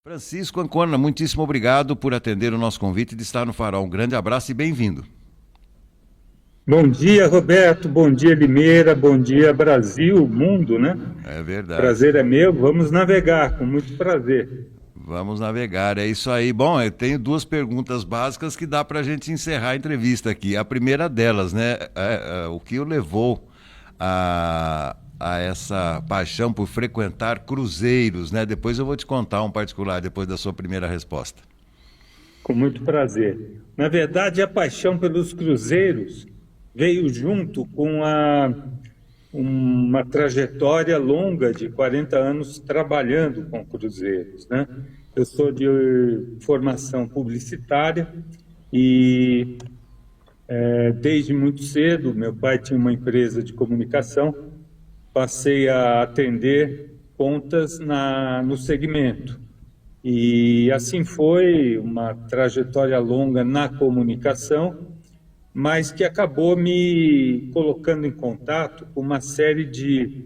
Francisco Ancona, muitíssimo obrigado por atender o nosso convite de estar no Farol. Um grande abraço e bem-vindo. Bom dia, Roberto. Bom dia, Limeira. Bom dia, Brasil, mundo, né? É verdade. Prazer é meu. Vamos navegar, com muito prazer. Vamos navegar, é isso aí. Bom, eu tenho duas perguntas básicas que dá para a gente encerrar a entrevista aqui. A primeira delas, né? O que o levou a essa paixão por frequentar cruzeiros, né? Depois eu vou te contar um particular, depois da sua primeira resposta. Com muito prazer. Na verdade, a paixão pelos cruzeiros veio junto com uma trajetória longa de 40 anos trabalhando com cruzeiros, né? Eu sou de formação publicitária e desde muito cedo, meu pai tinha uma empresa de comunicação, passei a atender contas no segmento. E assim foi uma trajetória longa na comunicação, mas que acabou me colocando em contato com uma série de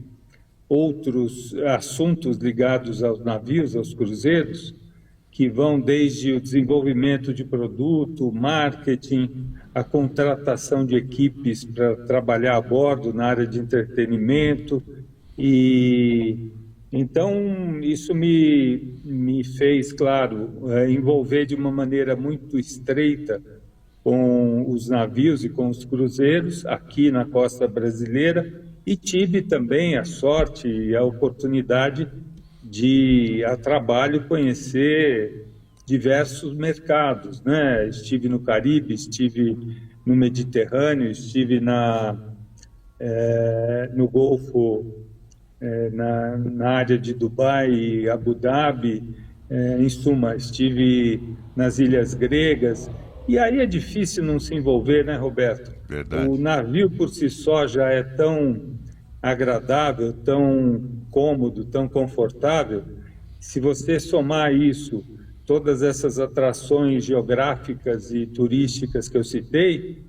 outros assuntos ligados aos navios, aos cruzeiros, que vão desde o desenvolvimento de produto, marketing, a contratação de equipes para trabalhar a bordo na área de entretenimento. E então isso me fez, claro, envolver de uma maneira muito estreita com os navios e com os cruzeiros aqui na costa brasileira, e tive também a sorte e a oportunidade de, a trabalho, conhecer diversos mercados, né? Estive no Caribe, estive no Mediterrâneo, estive no Golfo, na área de Dubai, Abu Dhabi, em suma, estive nas ilhas gregas. E aí é difícil não se envolver, né, Roberto? Verdade. O navio por si só já é tão agradável, tão cômodo, tão confortável. Se você somar isso, todas essas atrações geográficas e turísticas que eu citei,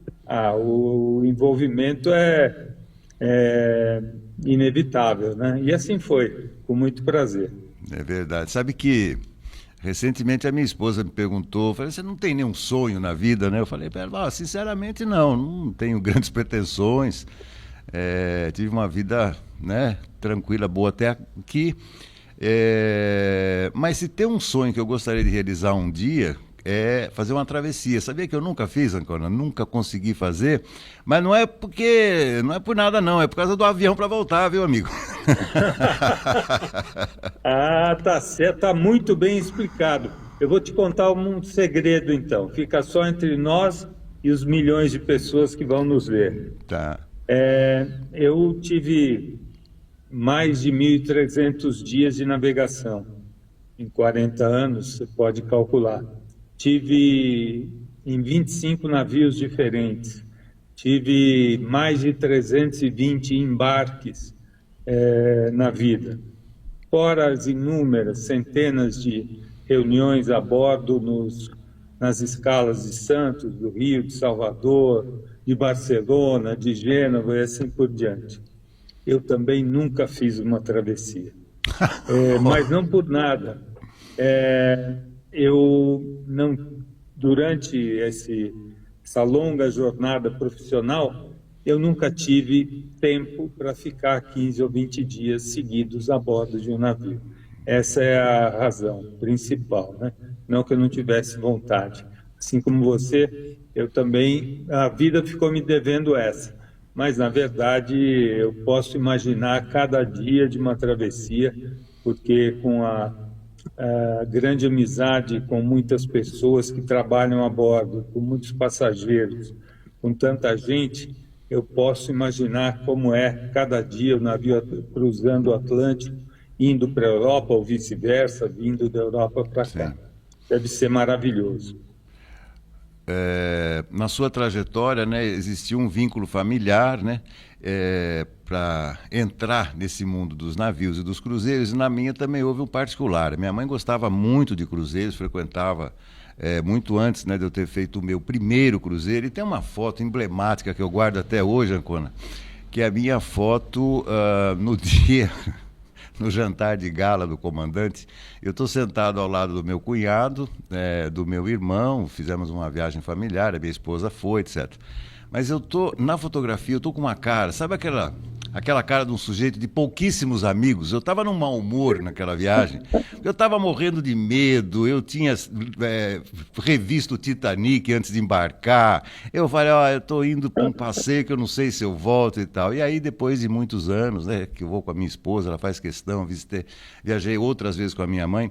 o envolvimento é inevitável, né? E assim foi, com muito prazer. É verdade. Sabe que recentemente a minha esposa me perguntou, falei, você não tem nenhum sonho na vida, né? Eu falei para ela, sinceramente não tenho grandes pretensões. Tive uma vida, né, tranquila, boa até aqui. Mas se tem um sonho que eu gostaria de realizar um dia, é fazer uma travessia. Sabia que eu nunca fiz, Ancona? Nunca consegui fazer, mas não é por nada não, é por causa do avião para voltar, viu, amigo? Tá certo, tá muito bem explicado. Eu vou te contar um segredo, então. Fica só entre nós e os milhões de pessoas que vão nos ver. Tá. Eu tive mais de 1.300 dias de navegação. Em 40 anos, você pode calcular. Tive em 25 navios diferentes. Tive mais de 320 embarques na vida. Fora as inúmeras, centenas de reuniões a bordo nas escalas de Santos, do Rio, de Salvador, de Barcelona, de Gênova e assim por diante. Eu também nunca fiz uma travessia, mas não por nada. Eu não, durante essa longa jornada profissional, eu nunca tive tempo para ficar 15 ou 20 dias seguidos a bordo de um navio. Essa é a razão principal, né? Não que eu não tivesse vontade. Assim como você, eu também, a vida ficou me devendo essa. Mas, na verdade, eu posso imaginar cada dia de uma travessia, porque com a grande amizade com muitas pessoas que trabalham a bordo, com muitos passageiros, com tanta gente, eu posso imaginar como é cada dia o navio cruzando o Atlântico, indo para a Europa ou vice-versa, vindo da Europa para cá. Deve ser maravilhoso. Na sua trajetória, né, existiu um vínculo familiar, né, para entrar nesse mundo dos navios e dos cruzeiros, e na minha também houve um particular. Minha mãe gostava muito de cruzeiros, frequentava muito antes, né, de eu ter feito o meu primeiro cruzeiro, e tem uma foto emblemática que eu guardo até hoje, Ancona, que é a minha foto no dia no jantar de gala do comandante. Eu estou sentado ao lado do meu cunhado, do meu irmão, fizemos uma viagem familiar, a minha esposa foi, etc. Mas na fotografia, eu estou com uma cara, sabe aquela cara de um sujeito de pouquíssimos amigos? Eu estava num mau humor naquela viagem, eu estava morrendo de medo, eu tinha revisto o Titanic antes de embarcar, eu falei, eu estou indo para um passeio que eu não sei se eu volto e tal. E aí, depois de muitos anos, né, que eu vou com a minha esposa, ela faz questão, viajei outras vezes com a minha mãe.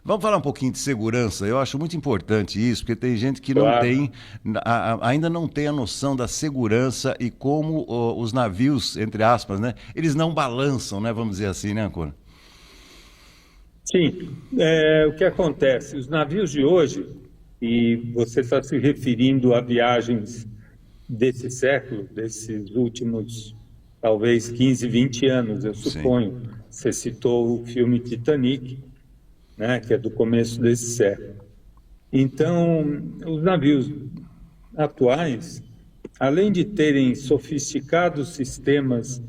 Vamos falar um pouquinho de segurança. Eu acho muito importante isso, porque tem gente que não tem, ainda não tem a noção da segurança e como os navios, entre aspas, né, eles não balançam, né, vamos dizer assim, né, Ancona? Sim, o que acontece? Os navios de hoje, e você está se referindo a viagens desse século, desses últimos, talvez 15, 20 anos, eu suponho. Sim. Você citou o filme Titanic, né, que é do começo desse século. Então, os navios atuais, além de terem sofisticados sistemas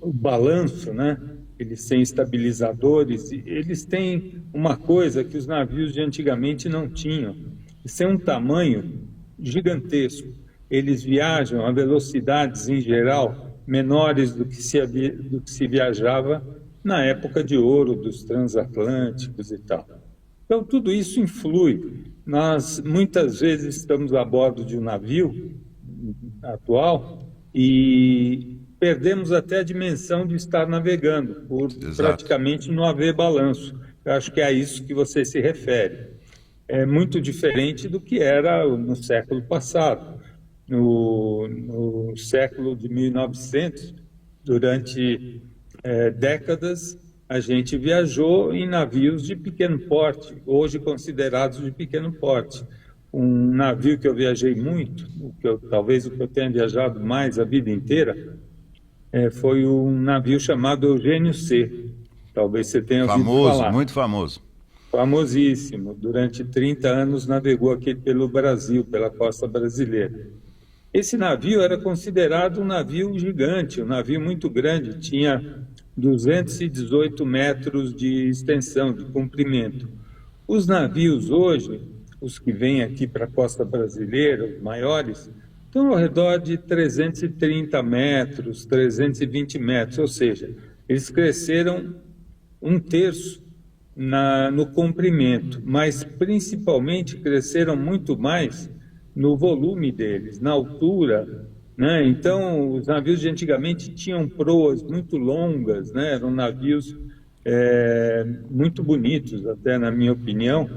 o balanço, né? Eles têm estabilizadores, eles têm uma coisa que os navios de antigamente não tinham. Eles têm um tamanho gigantesco. Eles viajam a velocidades, em geral, menores do que se viajava na época de ouro dos transatlânticos e tal. Então, tudo isso influi. Nós, muitas vezes, estamos a bordo de um navio atual e perdemos até a dimensão de estar navegando, por praticamente não haver balanço. Eu acho que é a isso que você se refere. É muito diferente do que era no século passado. No século de 1900, durante décadas, a gente viajou em navios de pequeno porte, hoje considerados de pequeno porte. Um navio que eu viajei muito, talvez o que eu tenha viajado mais a vida inteira, foi um navio chamado Eugênio C. Talvez você tenha ouvido falar. Famoso, muito famoso. Famosíssimo. Durante 30 anos navegou aqui pelo Brasil, pela costa brasileira. Esse navio era considerado um navio gigante, um navio muito grande, tinha 218 metros de extensão, de comprimento. Os navios hoje, os que vêm aqui para a costa brasileira, os maiores, estão ao redor de 330 metros, 320 metros, ou seja, eles cresceram um terço no comprimento, mas principalmente cresceram muito mais no volume deles, na altura, né? Então, os navios de antigamente tinham proas muito longas, né? Eram navios muito bonitos, até na minha opinião.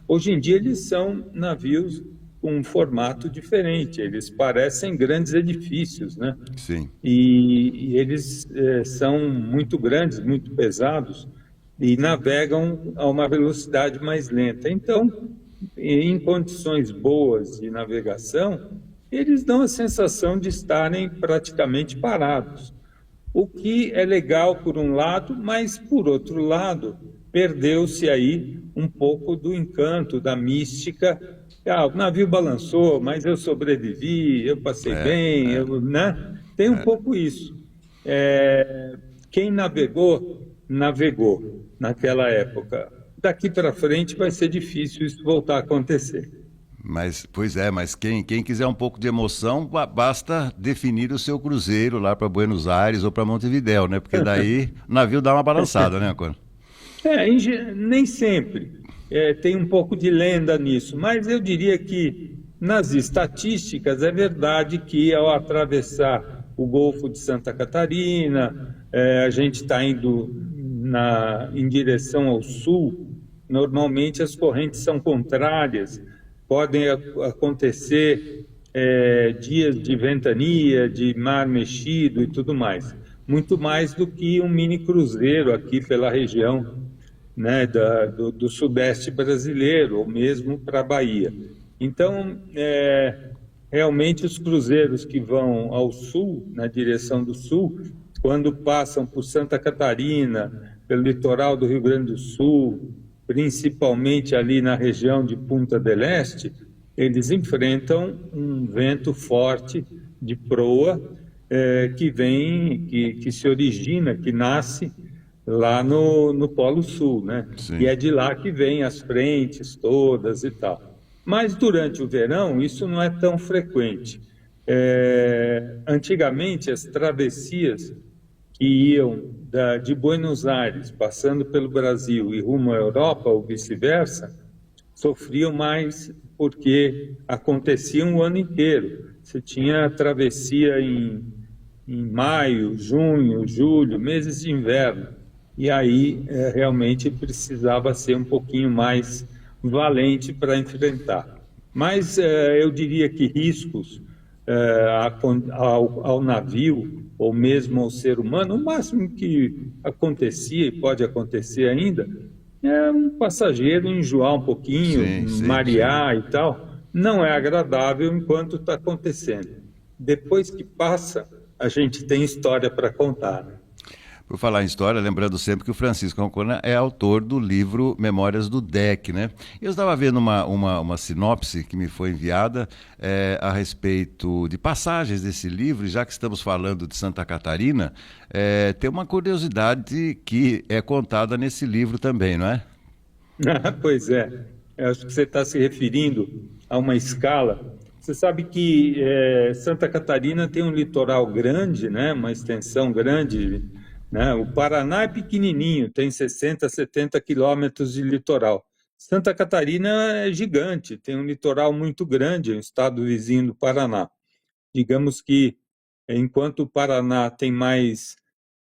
Hoje em dia eles são navios com um formato diferente, eles parecem grandes edifícios, né? Sim. E eles são muito grandes, muito pesados e navegam a uma velocidade mais lenta. Então, em condições boas de navegação, eles dão a sensação de estarem praticamente parados. O que é legal por um lado, mas por outro lado, perdeu-se aí um pouco do encanto, da mística. O navio balançou, mas eu sobrevivi, eu passei bem, né? Tem um pouco isso. Quem navegou naquela época. Daqui para frente vai ser difícil isso voltar a acontecer. Mas quem quiser um pouco de emoção, basta definir o seu cruzeiro lá para Buenos Aires ou para Montevidéu, né? Porque daí o navio dá uma balançada, né, Ancona? Nem sempre. Tem um pouco de lenda nisso, mas eu diria que nas estatísticas é verdade que ao atravessar o Golfo de Santa Catarina, a gente está indo em direção ao sul, normalmente as correntes são contrárias, podem acontecer dias de ventania, de mar mexido e tudo mais. Muito mais do que um mini cruzeiro aqui pela região, né, do sudeste brasileiro, ou mesmo para a Bahia. Então, realmente os cruzeiros que vão ao sul, na direção do sul, quando passam por Santa Catarina, pelo litoral do Rio Grande do Sul, principalmente ali na região de Punta del Este, eles enfrentam um vento forte de proa que se origina, que nasce lá no Polo Sul, né? E Sim. é de lá que vem as frentes todas e tal. Mas durante o verão isso não é tão frequente. Antigamente as travessias que iam de Buenos Aires, passando pelo Brasil e rumo à Europa ou vice-versa, sofriam mais porque aconteciam o ano inteiro. Você tinha travessia em maio, junho, julho, meses de inverno. E aí realmente precisava ser um pouquinho mais valente para enfrentar. Mas eu diria que riscos ao navio ou mesmo ao ser humano, o máximo que acontecia e pode acontecer ainda é um passageiro enjoar um pouquinho, Sim, sim, sim. marear e tal. Não é agradável enquanto está acontecendo. Depois que passa, a gente tem história para contar, né? Por falar em história, lembrando sempre que o Francisco Ancona é autor do livro Memórias do DEC, né? Eu estava vendo uma sinopse que me foi enviada a respeito de passagens desse livro, e já que estamos falando de Santa Catarina, tem uma curiosidade que é contada nesse livro também, não é? Pois é, eu acho que você está se referindo a uma escala. Você sabe que Santa Catarina tem um litoral grande, né? Uma extensão grande, né? O Paraná é pequenininho, tem 60, 70 quilômetros de litoral. Santa Catarina é gigante, tem um litoral muito grande, é um estado vizinho do Paraná. Digamos que enquanto o Paraná tem mais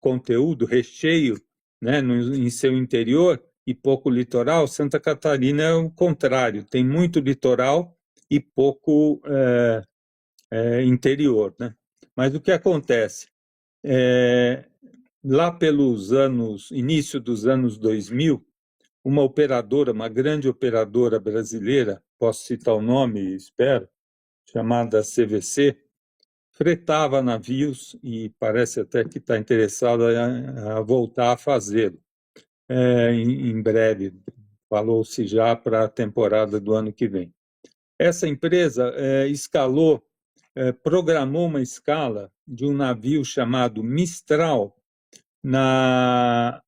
conteúdo, recheio, né, em seu interior e pouco litoral, Santa Catarina é o contrário, tem muito litoral e pouco interior, né? Mas o que acontece? É, Lá pelos início dos anos 2000, uma operadora, uma grande operadora brasileira, posso citar o nome, espero, chamada CVC, fretava navios e parece até que está interessado a voltar a fazê-lo em breve. Falou-se já para a temporada do ano que vem. Essa empresa programou uma escala de um navio chamado Mistral na,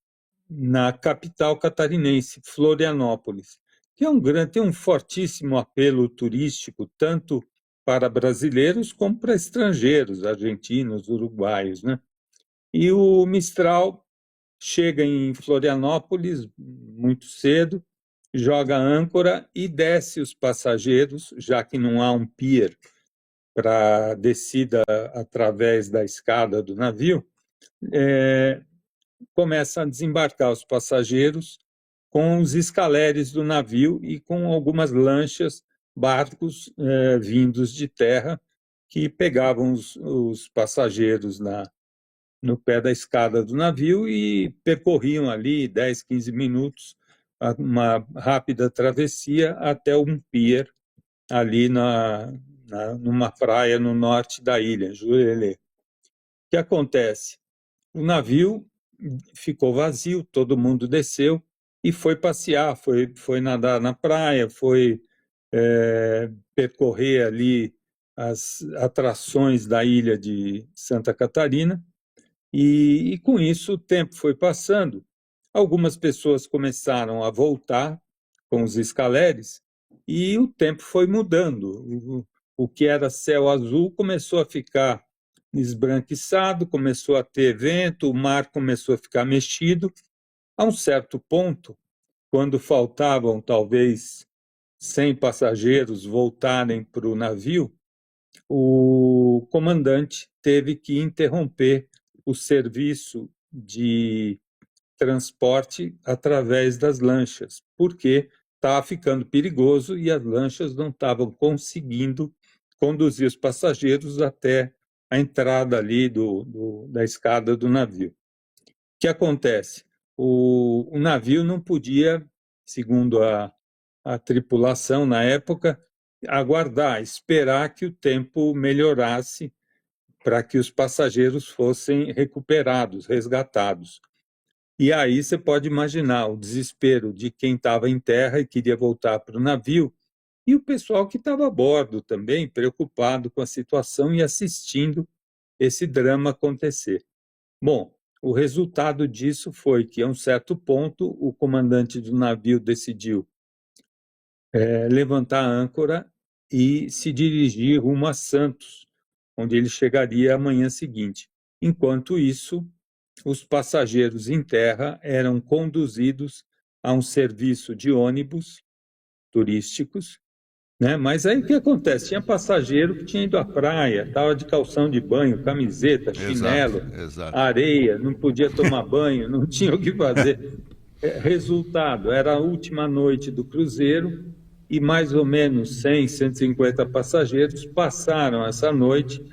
na capital catarinense, Florianópolis, que tem um fortíssimo apelo turístico, tanto para brasileiros como para estrangeiros, argentinos, uruguaios, né? E o Mistral chega em Florianópolis muito cedo, joga âncora e desce os passageiros, já que não há um pier para descida através da escada do navio, começa a desembarcar os passageiros com os escaleres do navio e com algumas lanchas, barcos vindos de terra que pegavam os passageiros no pé da escada do navio e percorriam ali 10, 15 minutos uma rápida travessia até um pier ali numa praia no norte da ilha, Jurerê. O que acontece? O navio ficou vazio, todo mundo desceu e foi passear, foi nadar na praia, foi percorrer ali as atrações da ilha de Santa Catarina, e com isso o tempo foi passando. Algumas pessoas começaram a voltar com os escaleres e o tempo foi mudando. O que era céu azul começou a ficar esbranquiçado, começou a ter vento, o mar começou a ficar mexido. A um certo ponto, quando faltavam talvez 100 passageiros voltarem para o navio, o comandante teve que interromper o serviço de transporte através das lanchas, porque estava ficando perigoso e as lanchas não estavam conseguindo conduzir os passageiros até a entrada ali da escada do navio. O que acontece? O navio não podia, segundo a tripulação na época, aguardar, esperar que o tempo melhorasse para que os passageiros fossem recuperados, resgatados. E aí você pode imaginar o desespero de quem estava em terra e queria voltar para o navio, e o pessoal que estava a bordo também, preocupado com a situação e assistindo esse drama acontecer. Bom, o resultado disso foi que, a um certo ponto, o comandante do navio decidiu levantar a âncora e se dirigir rumo a Santos, onde ele chegaria amanhã seguinte. Enquanto isso, os passageiros em terra eram conduzidos a um serviço de ônibus turísticos, né? Mas aí o que acontece? Tinha passageiro que tinha ido à praia, estava de calção de banho, camiseta, chinelo, Exato. areia, não podia tomar banho, não tinha o que fazer. Resultado, era a última noite do cruzeiro e mais ou menos 100, 150 passageiros passaram essa noite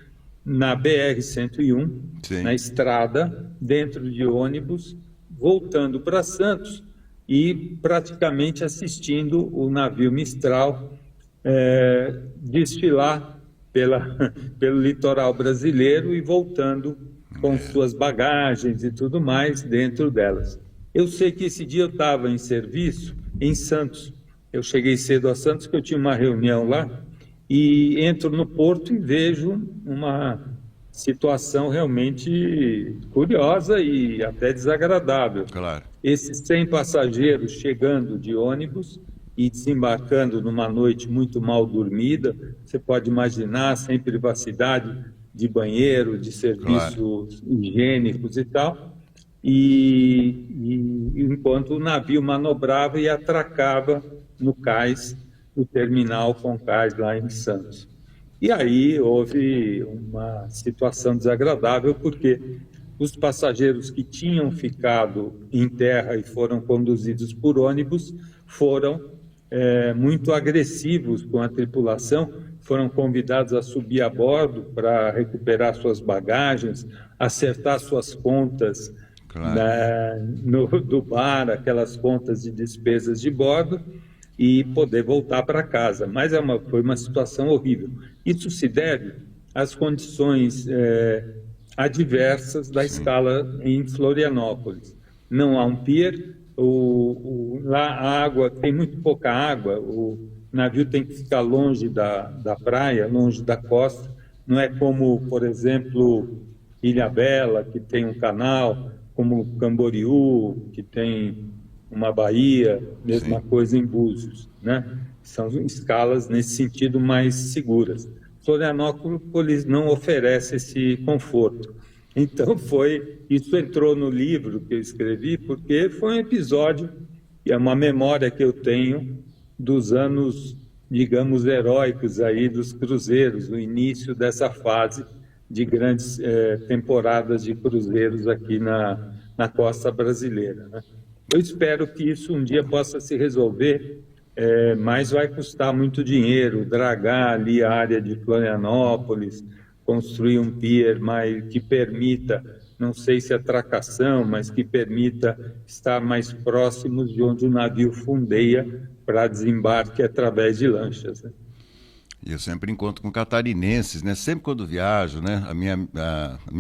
na BR-101, na estrada, dentro de ônibus, voltando para Santos e praticamente assistindo o navio Mistral desfilar pelo litoral brasileiro e voltando com suas bagagens e tudo mais dentro delas. Eu sei que esse dia eu estava em serviço em Santos. Eu cheguei cedo a Santos, que eu tinha uma reunião lá, e entro no porto e vejo uma situação realmente curiosa e até desagradável. Claro. Esses 100 passageiros chegando de ônibus e desembarcando numa noite muito mal dormida, você pode imaginar, sem privacidade de banheiro, de serviços higiênicos e tal, e enquanto o navio manobrava e atracava no cais, no terminal Concais lá em Santos. E aí houve uma situação desagradável, porque os passageiros que tinham ficado em terra e foram conduzidos por ônibus foram muito agressivos com a tripulação, foram convidados a subir a bordo para recuperar suas bagagens, acertar suas contas do bar, aquelas contas de despesas de bordo, e poder voltar para casa. Mas foi uma situação horrível. Isso se deve às condições adversas da escala em Florianópolis. Não há um pier, lá a água, tem muito pouca água, o navio tem que ficar longe da praia, longe da costa. Não é como, por exemplo, Ilhabela, que tem um canal, como Camboriú, que tem uma baía, mesma coisa em Búzios, né? São escalas nesse sentido mais seguras. Florianópolis não oferece esse conforto. Então isso entrou no livro que eu escrevi, porque foi um episódio, é uma memória que eu tenho dos anos, digamos, heróicos aí dos cruzeiros, o início dessa fase de grandes temporadas de cruzeiros aqui na costa brasileira, né? Eu espero que isso um dia possa se resolver, mas vai custar muito dinheiro, dragar ali a área de Florianópolis, construir um pier que permita, não sei se atracação, mas que permita estar mais próximos de onde o navio fundeia para desembarque através de lanchas, né? E eu sempre encontro com catarinenses, né? Sempre quando viajo, né? A minha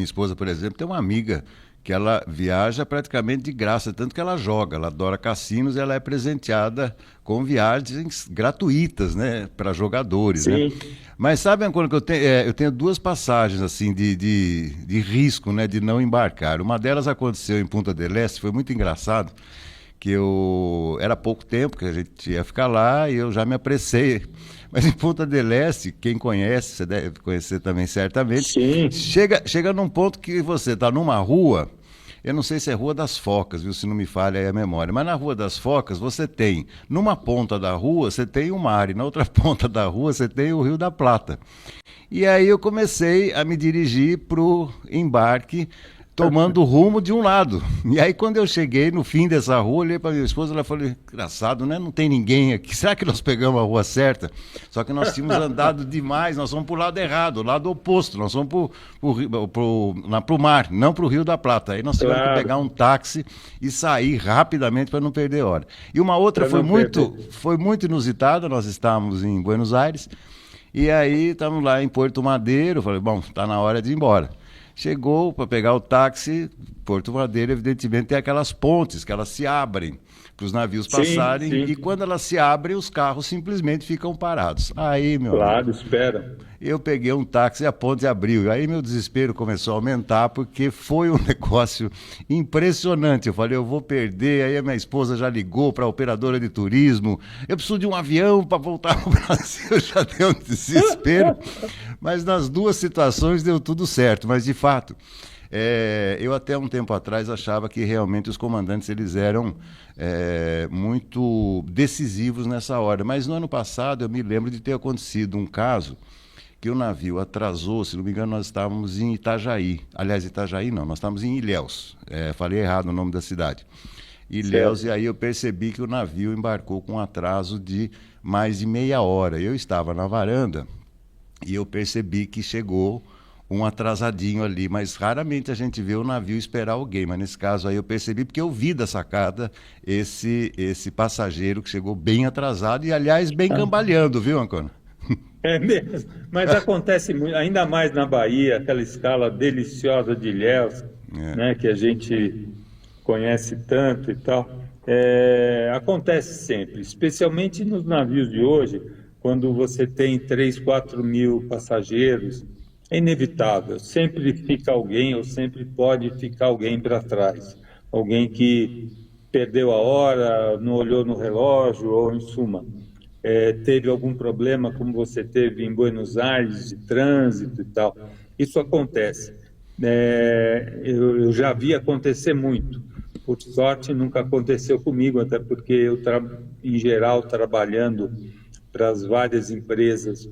esposa, por exemplo, tem uma amiga que ela viaja praticamente de graça, tanto que ela joga, ela adora cassinos e ela é presenteada com viagens gratuitas, né, para jogadores, né? Mas sabem quando eu tenho duas passagens assim de risco, né, de não embarcar. Uma delas aconteceu em Punta del Este, foi muito engraçado, que era pouco tempo que a gente ia ficar lá e eu já me apressei. Mas em Punta del Este, quem conhece, você deve conhecer também certamente, chega num ponto que você está numa rua, eu não sei se é Rua das Focas, viu, se não me falha aí a memória, mas na Rua das Focas você tem, numa ponta da rua você tem o mar e na outra ponta da rua você tem o Rio da Plata. E aí eu comecei a me dirigir para o embarque, tomando o rumo de um lado. E aí quando eu cheguei no fim dessa rua, olhei para minha esposa, ela falou, engraçado, né? Não tem ninguém aqui, será que nós pegamos a rua certa? Só que nós tínhamos andado demais, nós fomos para o lado errado, o lado oposto, nós fomos para o mar, não para o Rio da Plata. Aí nós tivemos que pegar um táxi e sair rapidamente para não perder hora. E uma outra foi muito inusitada, nós estávamos em Buenos Aires, e aí estávamos lá em Porto Madeiro, falei, bom, está na hora de ir embora. Chegou para pegar o táxi, Porto Madeira, evidentemente, tem aquelas pontes que elas se abrem para os navios Sim, passarem e sim, quando elas se abrem, os carros simplesmente ficam parados. Aí, meu amigo, claro, espera. eu peguei um táxi e a ponte abriu. Aí meu desespero começou a aumentar porque foi um negócio impressionante. Eu falei, eu vou perder. Aí a minha esposa já ligou para a operadora de turismo. Eu preciso de um avião para voltar para o Brasil. Já deu um desespero. Mas nas duas situações deu tudo certo. Mas de fato, eu até um tempo atrás achava que realmente os comandantes eles eram muito decisivos nessa hora. Mas no ano passado eu me lembro de ter acontecido um caso que o navio atrasou, se não me engano, nós estávamos em Itajaí. Aliás, Itajaí não, nós estávamos em Ilhéus. Falei errado o nome da cidade. Ilhéus, e Certo. aí eu percebi que o navio embarcou com um atraso de mais de meia hora. Eu estava na varanda e eu percebi que chegou um atrasadinho ali, mas raramente a gente vê o navio esperar alguém, mas nesse caso aí eu percebi porque eu vi da sacada esse passageiro que chegou bem atrasado e, aliás, bem cambaleando, viu, Ancona? É mesmo, mas acontece muito, ainda mais na Bahia, aquela escala deliciosa de Ilhéus, É. né, que a gente conhece tanto e tal. Acontece sempre, especialmente nos navios de hoje, quando você tem 3, 4 mil passageiros, é inevitável, sempre fica alguém ou sempre pode ficar alguém para trás, alguém que perdeu a hora, não olhou no relógio ou em suma teve algum problema, como você teve em Buenos Aires, de trânsito e tal. Isso acontece. Eu já vi acontecer muito. Por sorte, nunca aconteceu comigo, até porque eu, em geral, trabalhando para as várias empresas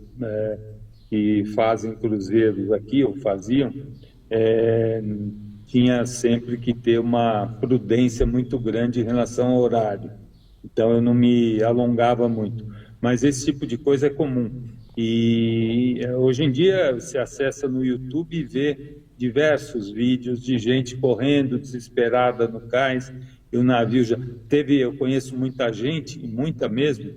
que fazem cruzeiros aqui, ou faziam, é, tinha sempre que ter uma prudência muito grande em relação ao horário. Então eu não me alongava muito. Mas esse tipo de coisa é comum. E hoje em dia você acessa no YouTube e vê diversos vídeos de gente correndo desesperada no cais e o navio já teve, eu conheço muita gente, e muita mesmo,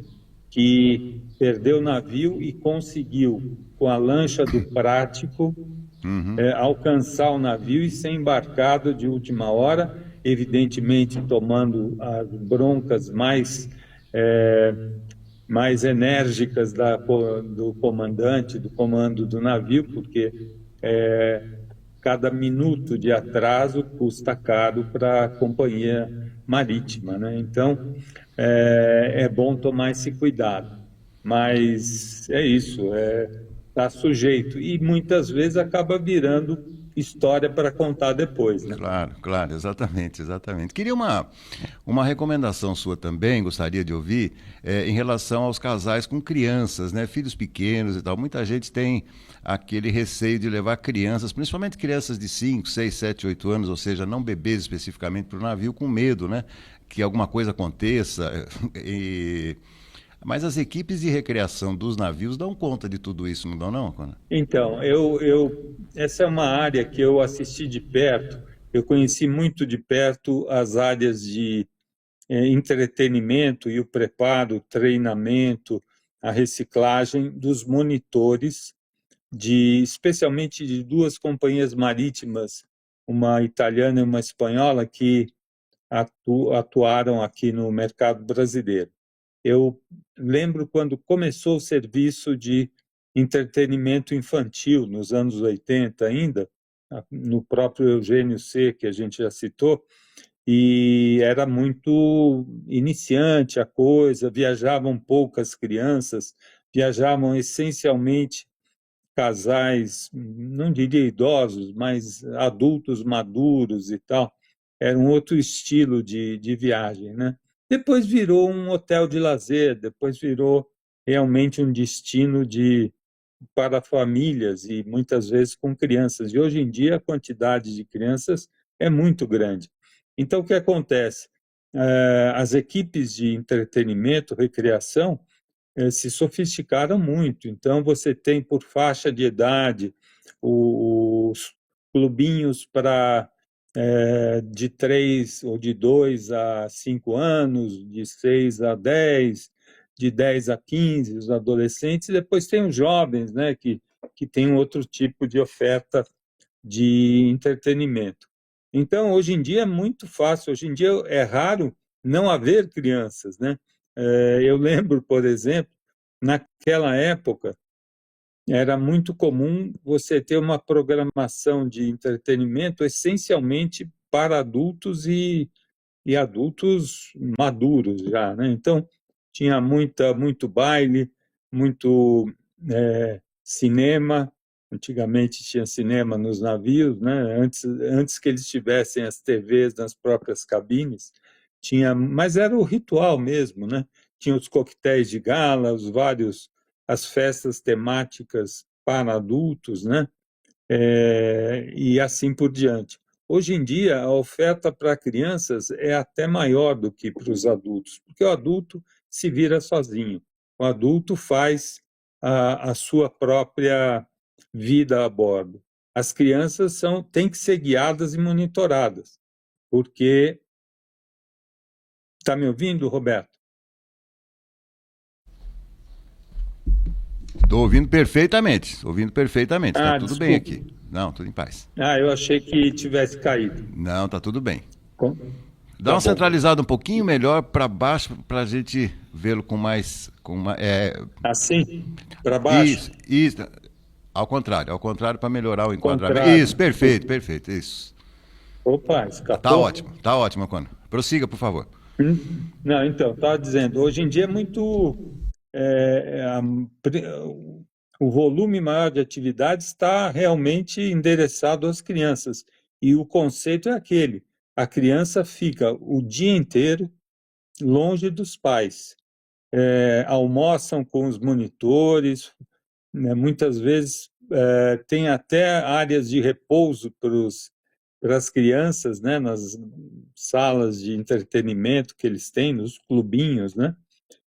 que perdeu o navio e conseguiu, com a lancha do Prático, Uhum. alcançar o navio e ser embarcado de última hora, evidentemente tomando as broncas eh, mais enérgicas do comandante, do comando do navio, porque cada minuto de atraso custa caro para a companhia marítima, né? Então, é bom tomar esse cuidado. Mas é isso, está sujeito. E muitas vezes acaba virando história para contar depois, né? Claro, claro, exatamente, exatamente. Queria uma recomendação sua também, gostaria de ouvir, em relação aos casais com crianças, né, filhos pequenos e tal. Muita gente tem aquele receio de levar crianças, principalmente crianças de 5, 6, 7, 8 anos, ou seja, não bebês especificamente para o navio, com medo, né, que alguma coisa aconteça. Mas as equipes de recreação dos navios dão conta de tudo isso, não dão não, Cona? Então, essa é uma área que eu assisti de perto. Eu conheci muito de perto as áreas de entretenimento e o preparo, o treinamento, a reciclagem dos monitores especialmente de duas companhias marítimas, uma italiana e uma espanhola, que atuaram aqui no mercado brasileiro. Eu lembro quando começou o serviço de entretenimento infantil, nos anos 80 ainda, no próprio Eugênio C., que a gente já citou, e era muito iniciante a coisa, viajavam poucas crianças, viajavam essencialmente casais, não diria idosos, mas adultos maduros e tal. Era um outro estilo de viagem, né? Depois virou um hotel de lazer, depois virou realmente um destino para famílias e muitas vezes com crianças. E hoje em dia a quantidade de crianças é muito grande. Então, o que acontece? As equipes de entretenimento, recreação, se sofisticaram muito. Então, você tem por faixa de idade os clubinhos para de 3 ou de 2 a 5 anos, de 6 a 10, de 10 a 15, os adolescentes, e depois tem os jovens, né, que tem um outro tipo de oferta de entretenimento. Então, hoje em dia é muito fácil, hoje em dia é raro não haver crianças, né? Eu lembro, por exemplo, naquela época, era muito comum você ter uma programação de entretenimento essencialmente para adultos e adultos maduros já, né? Então, tinha muito baile, muito cinema. Antigamente tinha cinema nos navios, né? Antes que eles tivessem as TVs nas próprias cabines, tinha, mas era o ritual mesmo, né? Tinha os coquetéis de gala, as festas temáticas para adultos, né? E assim por diante. Hoje em dia, a oferta para crianças é até maior do que para os adultos, porque o adulto se vira sozinho. O adulto faz a sua própria vida a bordo. As crianças têm que ser guiadas e monitoradas, porque... Está me ouvindo, Roberto? Estou ouvindo perfeitamente, ouvindo perfeitamente. Está tudo bem Desculpa. aqui. Não, tudo em paz. Eu achei que tivesse caído. Não, está tudo bem. Com- Dá Tá uma bom. centralizada um pouquinho melhor para baixo para a gente vê-lo Assim? Para baixo? isso. Ao contrário para melhorar o enquadramento. Contrário. Isso, perfeito, perfeito, isso. Opa, escapou? Tá ótimo, Cono. Prossiga, por favor. Não, então, estava dizendo, hoje em dia é muito. é, é, a- pre- o volume maior de atividades está realmente endereçado às crianças. E o conceito é aquele: a criança fica o dia inteiro longe dos pais. Almoçam com os monitores, né, muitas vezes tem até áreas de repouso para as crianças, né, nas salas de entretenimento que eles têm, nos clubinhos, né?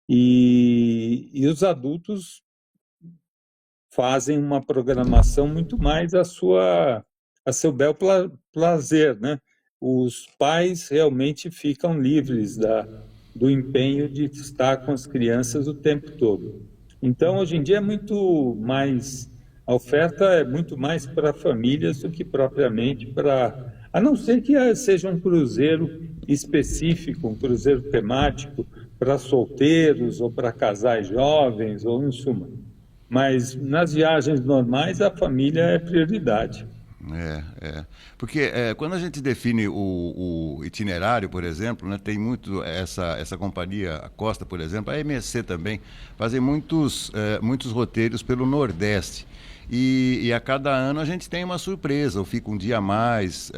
E os adultos fazem uma programação muito mais a seu bel prazer, né? Os pais realmente ficam livres do empenho de estar com as crianças o tempo todo. Então, hoje em dia é muito mais, a oferta é muito mais para famílias do que propriamente para, a não ser que seja um cruzeiro específico, um cruzeiro temático para solteiros ou para casais jovens, ou em suma. Mas nas viagens normais a família é prioridade. Porque quando a gente define o itinerário, por exemplo, né, tem muito essa companhia, a Costa, por exemplo, a MSC também, fazem muitos roteiros pelo Nordeste. E a cada ano a gente tem uma surpresa, ou fica um dia a mais,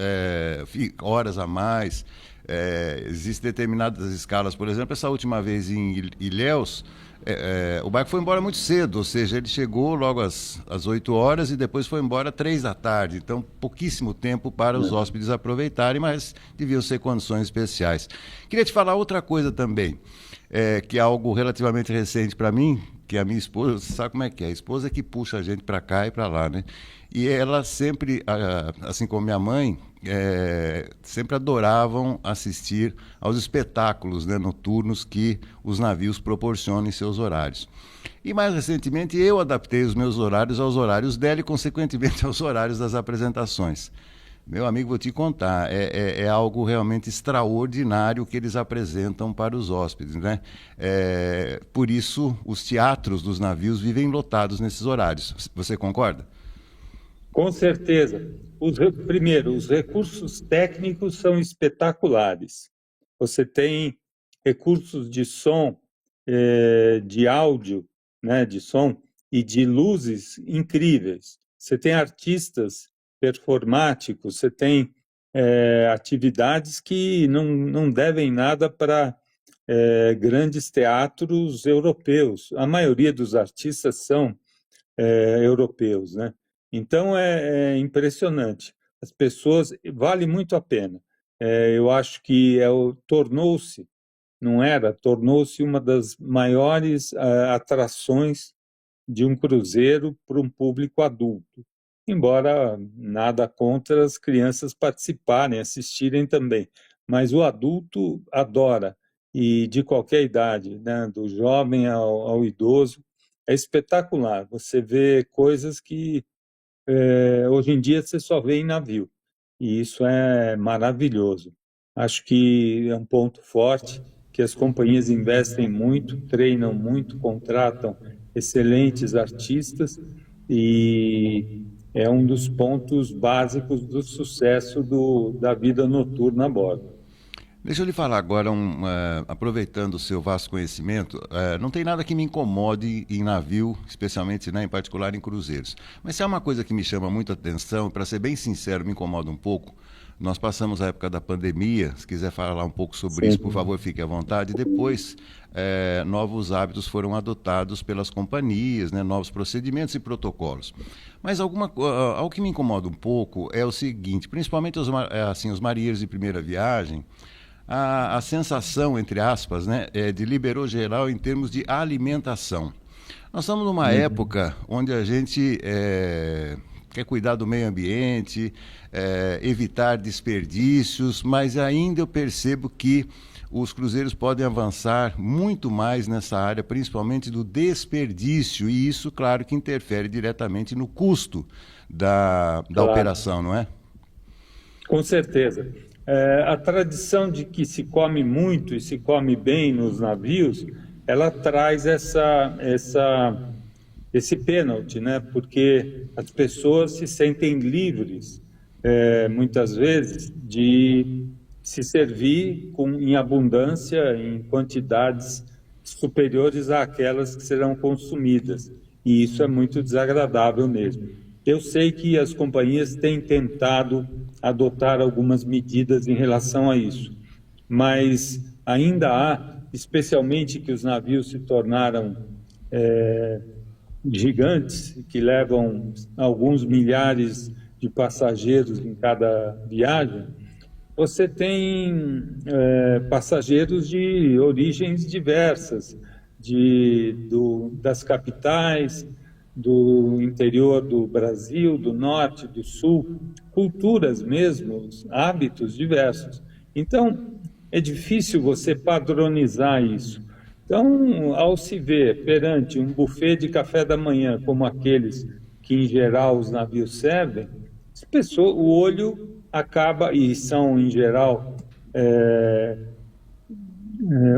horas a mais. Existem determinadas escalas, por exemplo, essa última vez em Ilhéus, o barco foi embora muito cedo, ou seja, ele chegou logo às 8 horas e depois foi embora às 3 da tarde. Então, pouquíssimo tempo para os hóspedes aproveitarem, mas deviam ser condições especiais. Queria te falar outra coisa também, que é algo relativamente recente para mim, que a minha esposa, você sabe como é que é, a esposa é que puxa a gente para cá e para lá, né? E ela sempre, assim como minha mãe, sempre adoravam assistir aos espetáculos, né, noturnos que os navios proporcionam em seus horários. E mais recentemente eu adaptei os meus horários aos horários dela e, consequentemente, aos horários das apresentações. Meu amigo, vou te contar, é algo realmente extraordinário que eles apresentam para os hóspedes, né? Por isso, os teatros dos navios vivem lotados nesses horários. Você concorda? Com certeza. Primeiro, os recursos técnicos são espetaculares. Você tem recursos de som, de áudio, né, de som e de luzes incríveis. Você tem artistas performáticos, você tem atividades que não devem nada para grandes teatros europeus. A maioria dos artistas são europeus, né? Então é impressionante. As pessoas vale muito a pena. Eu acho que tornou-se, não era, tornou-se uma das maiores atrações de um cruzeiro para um público adulto. Embora nada contra as crianças participarem, assistirem também, mas o adulto adora, e de qualquer idade, né, do jovem ao idoso, é espetacular. Você vê coisas que hoje em dia você só vê em navio, e isso é maravilhoso. Acho que é um ponto forte, que as companhias investem muito, treinam muito, contratam excelentes artistas, e é um dos pontos básicos do sucesso da vida noturna a bordo. Deixa eu lhe falar agora, aproveitando o seu vasto conhecimento, não tem nada que me incomode em navio, especialmente, né, em particular em cruzeiros. Mas se há uma coisa que me chama muita atenção, para ser bem sincero, me incomoda um pouco. Nós passamos a época da pandemia, se quiser falar um pouco sobre isso, por Sim, favor, fique à vontade. Depois, novos hábitos foram adotados pelas companhias, né, novos procedimentos e protocolos. Mas algo que me incomoda um pouco é o seguinte, principalmente os marinheiros de primeira viagem, a sensação, entre aspas, né, de liberou geral em termos de alimentação. Nós estamos numa época onde a gente quer cuidar do meio ambiente, evitar desperdícios, mas ainda eu percebo que os cruzeiros podem avançar muito mais nessa área, principalmente do desperdício, e isso, claro, que interfere diretamente no custo da claro. operação, não é? Com certeza. A tradição de que se come muito e se come bem nos navios, ela traz esse pênalti, né? Porque as pessoas se sentem livres, muitas vezes, de se servir em abundância, em quantidades superiores àquelas que serão consumidas. E isso é muito desagradável mesmo. Eu sei que as companhias têm tentado adotar algumas medidas em relação a isso, mas ainda há, especialmente que os navios se tornaram gigantes, que levam alguns milhares de passageiros em cada viagem. Você tem passageiros de origens diversas, das capitais, do interior do Brasil, do norte, do sul, culturas mesmo, hábitos diversos. Então, é difícil você padronizar isso. Então, ao se ver perante um buffet de café da manhã, como aqueles que em geral os navios servem, o olho acaba, e são em geral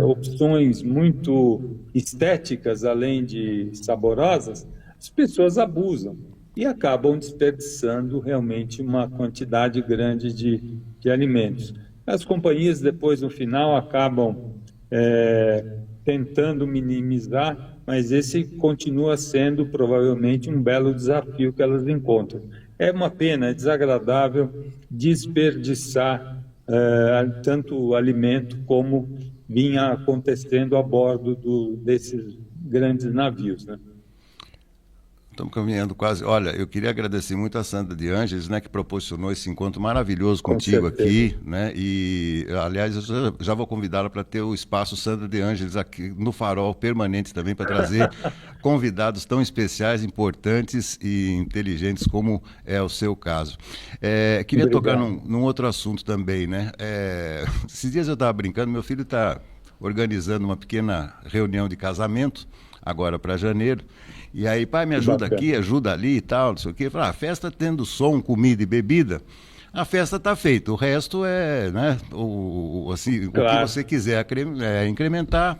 opções muito estéticas, além de saborosas, as pessoas abusam e acabam desperdiçando realmente uma quantidade grande de alimentos. As companhias depois, no final, acabam tentando minimizar, mas esse continua sendo provavelmente um belo desafio que elas encontram. É uma pena, é desagradável desperdiçar tanto alimento como vinha acontecendo a bordo desses grandes navios, né? Estamos caminhando quase. Olha, eu queria agradecer muito a Sandra de Ângeles, né, que proporcionou esse encontro maravilhoso Com contigo certeza. aqui, né? E, aliás, eu já vou convidá-la para ter o espaço Sandra de Ângeles aqui no Farol permanente também para trazer convidados tão especiais, importantes e inteligentes como é o seu caso. Queria tocar Obrigado. num outro assunto também, né? Esses dias eu estava brincando, meu filho está organizando uma pequena reunião de casamento agora para janeiro. E aí, pai, me Que ajuda bacana. aqui, ajuda ali e tal, não sei o quê. Eu falei, a festa tendo som, comida e bebida, a festa está feita. O resto é, né, assim, o que Claro, você quiser incrementar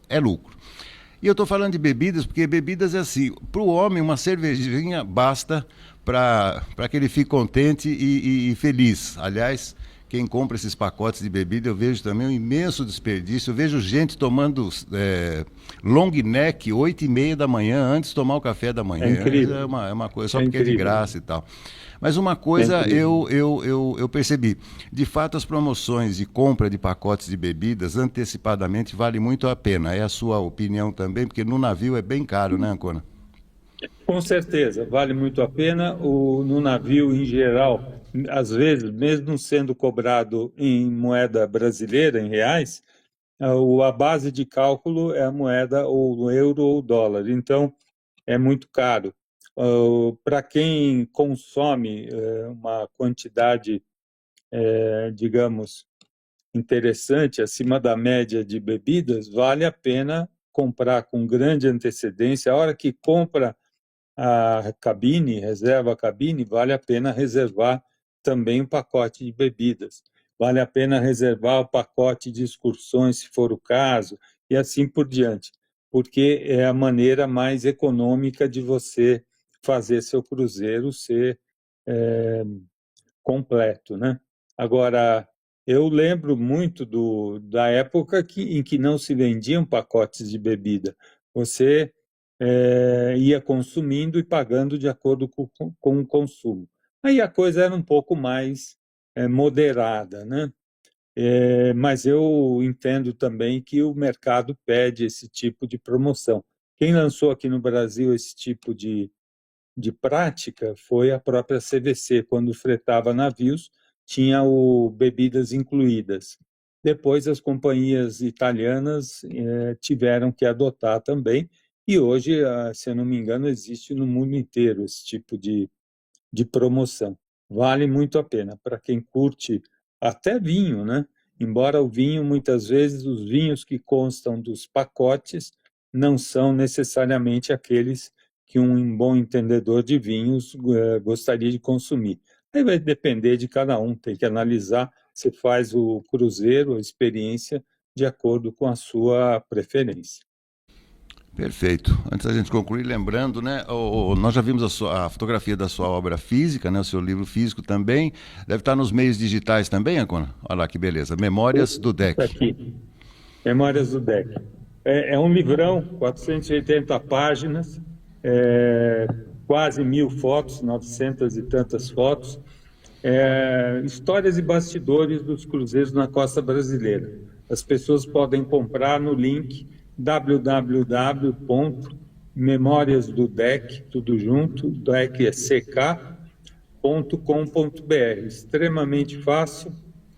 é lucro. E eu estou falando de bebidas, porque bebidas é assim, para o homem uma cervejinha basta para que ele fique contente e feliz. Aliás, quem compra esses pacotes de bebida, eu vejo também um imenso desperdício. Eu vejo gente tomando long neck 8h30 da manhã antes de tomar o café da é manhã. incrível, É uma coisa só é porque é de incrível, graça e tal. Mas uma é coisa incrível. eu percebi. De fato, as promoções de compra de pacotes de bebidas antecipadamente vale muito a pena. É a sua opinião também, porque no navio é bem caro, né, Ancona? Com certeza, vale muito a pena. No navio, em geral, às vezes, mesmo sendo cobrado em moeda brasileira, em reais, a base de cálculo é a moeda ou o euro ou o dólar. Então, é muito caro. Para quem consome uma quantidade, digamos, interessante, acima da média de bebidas, vale a pena comprar com grande antecedência. A hora que compra a cabine, reserva a cabine, vale a pena reservar também o pacote de bebidas. Vale a pena reservar o pacote de excursões, se for o caso, e assim por diante, porque é a maneira mais econômica de você fazer seu cruzeiro ser completo, né? Agora, eu lembro muito da época em que não se vendiam pacotes de bebida. Você ia consumindo e pagando de acordo com o consumo. Aí a coisa era um pouco mais moderada, né? Mas eu entendo também que o mercado pede esse tipo de promoção. Quem lançou aqui no Brasil esse tipo de prática foi a própria CVC, quando fretava navios, tinha o bebidas incluídas. Depois as companhias italianas tiveram que adotar também, e hoje, se eu não me engano, existe no mundo inteiro esse tipo de promoção. Vale muito a pena para quem curte até vinho, né? Embora o vinho, muitas vezes, os vinhos que constam dos pacotes não são necessariamente aqueles que um bom entendedor de vinhos gostaria de consumir. Aí vai depender de cada um, tem que analisar, você faz o cruzeiro, a experiência, de acordo com a sua preferência. Perfeito. Antes da gente concluir, lembrando, né, nós já vimos a fotografia da sua obra física, né, o seu livro físico também. Deve estar nos meios digitais também, Ancona? Olha lá que beleza. Memórias do Está DEC. aqui, Memórias do DEC. É um livrão, 480 páginas, quase 1.000 fotos, 900 e tantas fotos, histórias e bastidores dos cruzeiros na costa brasileira. As pessoas podem comprar no link www.memoriasdodec, tudo junto, DEC é ck.com.br. Extremamente fácil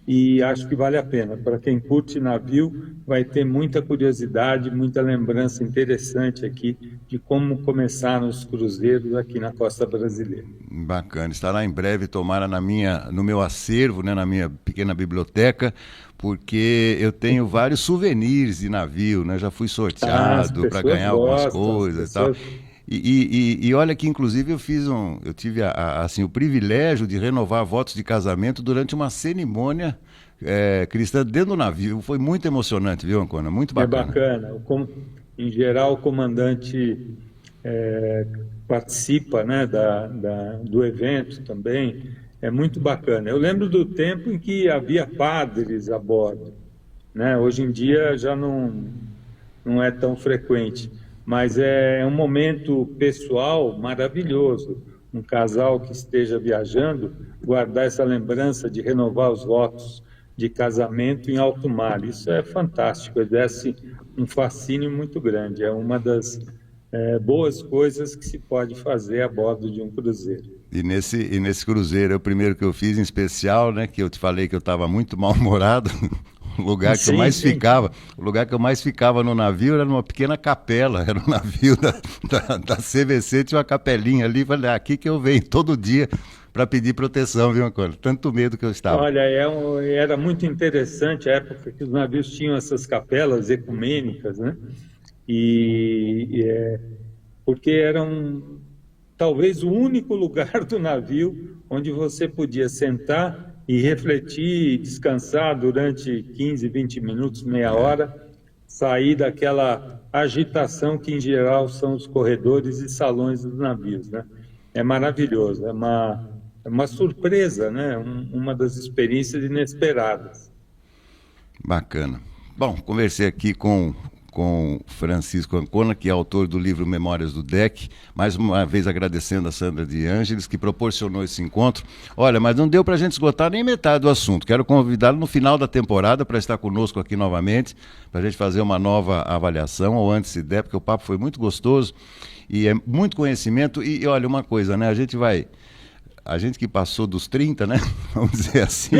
e acho que vale a pena. Para quem curte navio, vai ter muita curiosidade, muita lembrança interessante aqui de como começaram os cruzeiros aqui na costa brasileira. Bacana. Estará em breve, tomara no meu acervo, né, na minha pequena biblioteca, porque eu tenho vários souvenirs de navio, né? Já fui sorteado para ganhar algumas coisas e tal. E olha que, inclusive, eu tive assim, o privilégio de renovar votos de casamento durante uma cerimônia cristã dentro do navio. Foi muito emocionante, viu, Ancona? Muito bacana. É bacana. Em geral, o comandante participa, né, do evento também. É muito bacana. Eu lembro do tempo em que havia padres a bordo, né? Hoje em dia já não é tão frequente, mas é um momento pessoal maravilhoso. Um casal que esteja viajando, guardar essa lembrança de renovar os votos de casamento em alto mar. Isso é fantástico, exerce um fascínio muito grande. É uma das boas coisas que se pode fazer a bordo de um cruzeiro. E nesse cruzeiro, é o primeiro que eu fiz em especial, né, que eu te falei que eu estava muito mal-humorado. O lugar que eu mais ficava no navio era numa pequena capela, era um navio da CVC, tinha uma capelinha ali, falei, aqui que eu venho todo dia para pedir proteção, viu, Ancona? Tanto medo que eu estava. Olha, era muito interessante a época que os navios tinham essas capelas ecumênicas, né? Porque eram talvez o único lugar do navio onde você podia sentar e refletir, descansar durante 15, 20 minutos, meia hora, sair daquela agitação que, em geral, são os corredores e salões dos navios, né? É maravilhoso, é uma surpresa, né? Uma das experiências inesperadas. Bacana. Bom, conversei aqui com Francisco Ancona, que é autor do livro Memórias do DEC, mais uma vez agradecendo a Sandra de Ângeles, que proporcionou esse encontro. Olha, mas não deu para a gente esgotar nem metade do assunto. Quero convidá-lo no final da temporada para estar conosco aqui novamente, para a gente fazer uma nova avaliação, ou antes se der, porque o papo foi muito gostoso e é muito conhecimento. E olha, uma coisa, né? A gente que passou dos 30, né? Vamos dizer assim.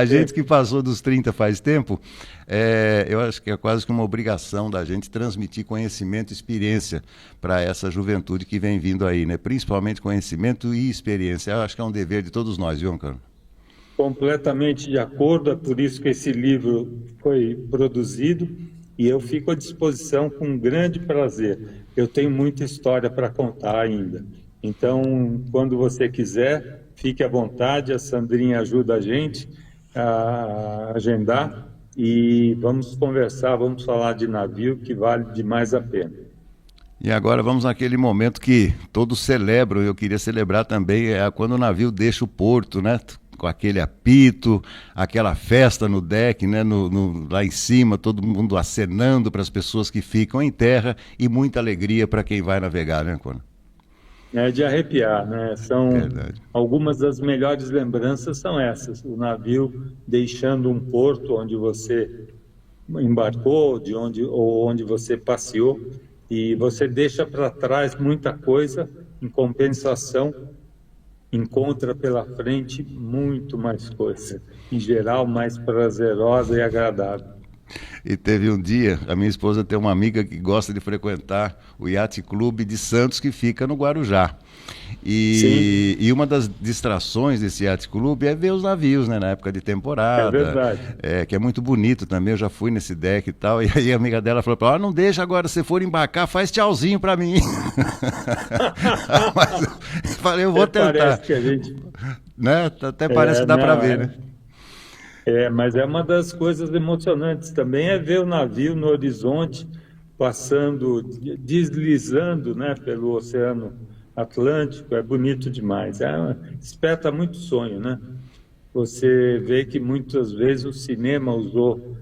Gente que passou dos 30 faz tempo, eu acho que é quase que uma obrigação da gente transmitir conhecimento e experiência para essa juventude que vem vindo aí, né? Principalmente conhecimento e experiência. Eu acho que é um dever de todos nós, viu, Ancona? Completamente de acordo, é por isso que esse livro foi produzido e eu fico à disposição com um grande prazer. Eu tenho muita história para contar ainda. Então, quando você quiser, fique à vontade, a Sandrinha ajuda a gente a agendar e vamos conversar, vamos falar de navio que vale demais a pena. E agora vamos naquele momento que todos celebram, eu queria celebrar também, é quando o navio deixa o porto, né? Com aquele apito, aquela festa no deck, né? Lá em cima, todo mundo acenando para as pessoas que ficam em terra e muita alegria para quem vai navegar, né, Conan? É de arrepiar, né? São Verdade. algumas das melhores lembranças são essas. O navio deixando um porto onde você embarcou, ou onde você passeou, e você deixa para trás muita coisa, em compensação, encontra pela frente muito mais coisa, em geral mais prazerosa e agradável. E teve um dia, a minha esposa tem uma amiga que gosta de frequentar o Yacht Clube de Santos, que fica no Guarujá. E uma das distrações desse Yacht Clube é ver os navios, né, na época de temporada. É verdade. Que é muito bonito também, eu já fui nesse deck e tal. E aí a amiga dela falou para ela, não deixa agora, se for embarcar, faz tchauzinho para mim. Mas eu falei, eu vou tentar. Parece que a gente... Né? Até parece que dá para ver, né? Mas é uma das coisas emocionantes também, é ver o navio no horizonte, passando, deslizando, né, pelo Oceano Atlântico, é bonito demais. Desperta muito sonho, né? Você vê que muitas vezes o cinema usou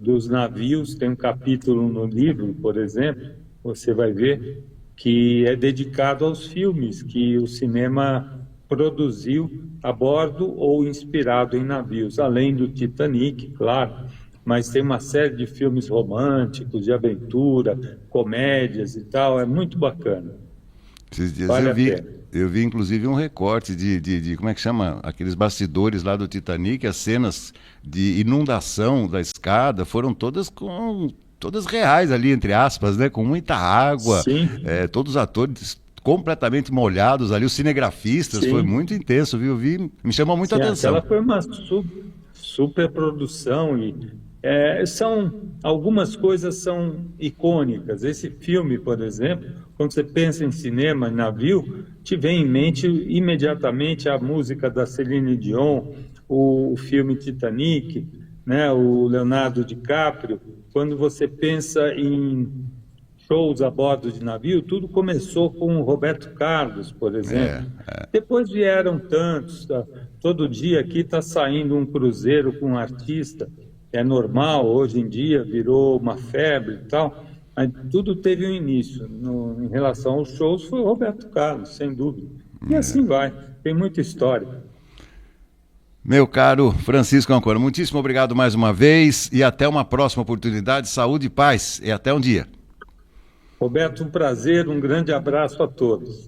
dos navios, tem um capítulo no livro, por exemplo, você vai ver, que é dedicado aos filmes que o cinema produziu a bordo ou inspirado em navios, além do Titanic, claro, mas tem uma série de filmes românticos, de aventura, comédias e tal, é muito bacana. Esses dias Vale eu vi inclusive um recorte de como é que chama? Aqueles bastidores lá do Titanic, as cenas de inundação da escada foram todas reais ali, entre aspas, né? Com muita água, Sim. Todos os atores completamente molhados ali, os cinegrafistas, Sim. foi muito intenso, viu? Me chamou muita atenção. Aquela foi uma super produção e algumas coisas são icônicas. Esse filme, por exemplo, quando você pensa em cinema, em navio, te vem em mente imediatamente a música da Celine Dion, o filme Titanic, né, o Leonardo DiCaprio. Quando você pensa em shows a bordo de navio, tudo começou com o Roberto Carlos, por exemplo. Depois vieram tantos. Todo dia aqui está saindo um cruzeiro com um artista. É normal, hoje em dia virou uma febre e tal. Mas tudo teve um início. Em relação aos shows, foi o Roberto Carlos, sem dúvida. E assim vai. Tem muita história. Meu caro Francisco Ancona, muitíssimo obrigado mais uma vez e até uma próxima oportunidade. Saúde e paz. E até um dia. Roberto, um prazer, um grande abraço a todos.